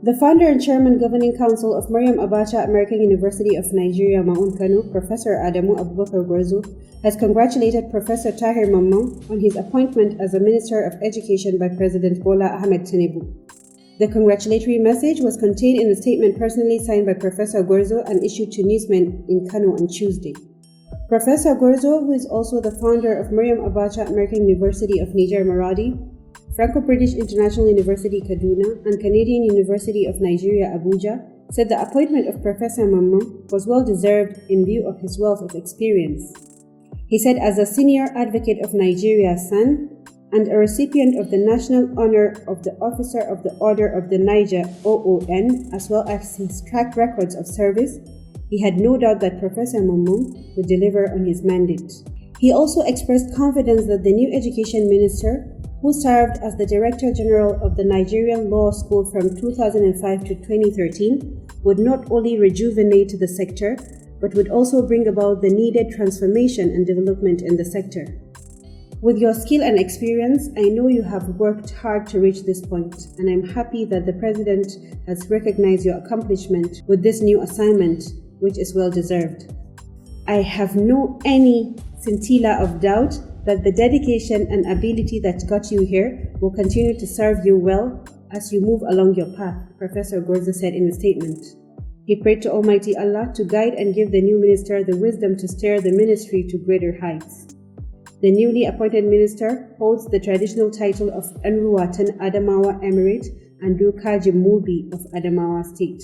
The founder and chairman governing council of Maryam Abacha American University of Nigeria, MAAUN Kano, Professor Adamu Abubakar Gwarzo, has congratulated Professor Tahir Mamman on his appointment as a Minister of Education by President Bola Ahmed Tinubu. The congratulatory message was contained in a statement personally signed by Professor Gwarzo and issued to newsmen in Kano on Tuesday. Professor Gwarzo, who is also the founder of Maryam Abacha American University of Niger Maradi, Franco-British International University Kaduna, and Canadian University of Nigeria Abuja, said the appointment of Professor Mamman was well-deserved in view of his wealth of experience. He said, as a senior advocate of Nigeria's son and a recipient of the national honor of the Officer of the Order of the Niger (OON), as well as his track records of service, he had no doubt that Professor Mamman would deliver on his mandate. He also expressed confidence that the new education minister, who served as the Director General of the Nigerian Law School from 2005 to 2013, would not only rejuvenate the sector, but would also bring about the needed transformation and development in the sector. With your skill and experience, I know you have worked hard to reach this point, and I'm happy that the President has recognized your accomplishment with this new assignment, which is well-deserved. I have no any scintilla of doubt that the dedication and ability that got you here will continue to serve you well as you move along your path, Professor Gwarzo said in a statement. He prayed to Almighty Allah to guide and give the new minister the wisdom to steer the ministry to greater heights. The newly appointed minister holds the traditional title of Anruwatan Adamawa Emirate and Dukaji Mubi of Adamawa State.